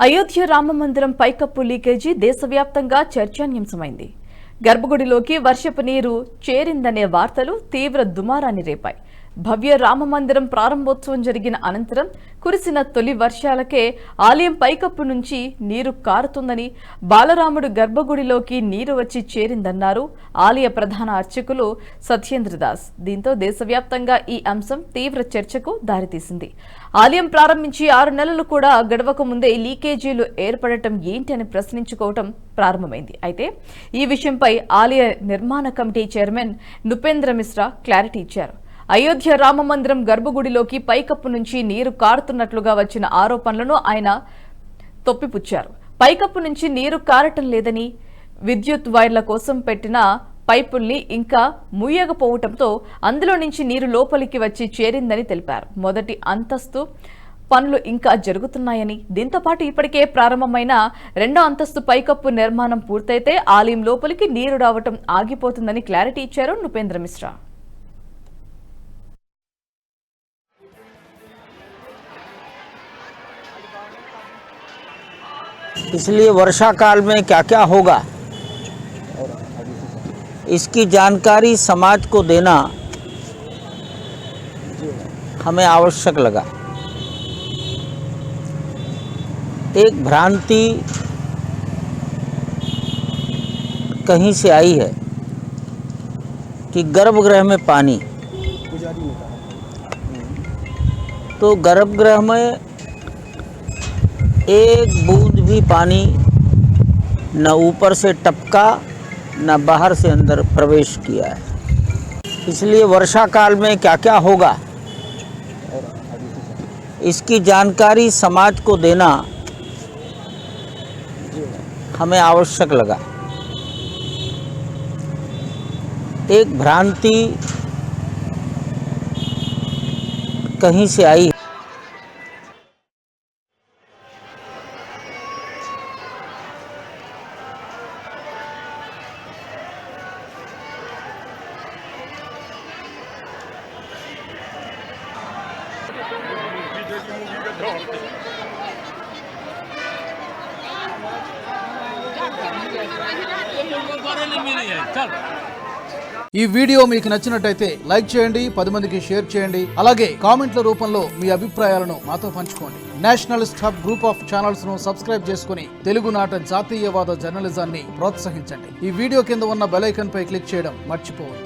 అయోధ్య రామమందిరం పైకప్పు లీకేజీ దేశవ్యాప్తంగా చర్చానీయాంశమైంది. గర్భగుడిలోకి వర్షపు నీరు చేరిందనే వార్తలు తీవ్ర దుమారాన్ని రేపాయి. భవ్య రామమందిరం ప్రారంభోత్సవం జరిగిన అనంతరం కురిసిన తొలి వర్షాలకే ఆలయం పైకప్పు నుంచి నీరు కారుతుందని, బాలరాముడు గర్భగుడిలోకి నీరు వచ్చి చేరిందన్నారు ఆలయ ప్రధాన అర్చకులు సత్యేంద్రదాస్. దీంతో దేశవ్యాప్తంగా ఈ అంశం తీవ్ర చర్చకు దారితీసింది. ఆలయం ప్రారంభించి 6 నెలలు కూడా గడవక ముందే లీకేజీలు ఏర్పడటం ఏంటి అని ప్రశ్నించుకోవటం ప్రారంభమైంది. అయితే ఈ విషయంపై ఆలయ నిర్మాణ committee chairman Nripendra Mishra clarity ఇచ్చారు. అయోధ్య రామమందిరం గర్భగుడిలోకి పైకప్పు నుంచి నీరు కారుతున్నట్లుగా వచ్చిన ఆరోపణలను ఆయన తొప్పిపుచ్చారు. పైకప్పు నుంచి నీరు కారటం లేదని, విద్యుత్ వైర్ల కోసం పెట్టిన పైపుల్ని ఇంకా ముయ్యకపోవటంతో అందులో నుంచి నీరు లోపలికి వచ్చి చేరిందని తెలిపారు. మొదటి అంతస్తు పనులు ఇంకా జరుగుతున్నాయని, దీంతో పాటు ఇప్పటికే ప్రారంభమైన 2వ అంతస్తు పైకప్పు నిర్మాణం పూర్తయితే ఆలయం లోపలికి నీరు రావటం ఆగిపోతుందని క్లారిటీ ఇచ్చారు నృపేంద్ర మిశ్రా. इसलिए वर्षा काल में क्या क्या होगा इसकी जानकारी समाज को देना हमें आवश्यक लगा। एक भ्रांति कहीं से आई है कि गर्भगृह में पानी, तो गर्भगृह में एक बूंद भी पानी न ऊपर से टपका न बाहर से अंदर प्रवेश किया है। इसलिए वर्षा काल में क्या क्या होगा इसकी जानकारी समाज को देना हमें आवश्यक लगा। एक भ्रांति कहीं से आई। ఈ వీడియో మీకు నచ్చినట్టయితే లైక్ చేయండి, 10 మందికి షేర్ చేయండి. అలాగే కామెంట్ల రూపంలో మీ అభిప్రాయాలను మాతో పంచుకోండి. Nationalist hub group of channels ను సబ్స్క్రైబ్ చేసుకుని తెలుగునాట జాతీయవాద జర్నలిజాన్ని ప్రోత్సహించండి. ఈ వీడియో కింద ఉన్న బెల్ ఐకాన్ పై క్లిక్ చేయడం మర్చిపోవద్దు.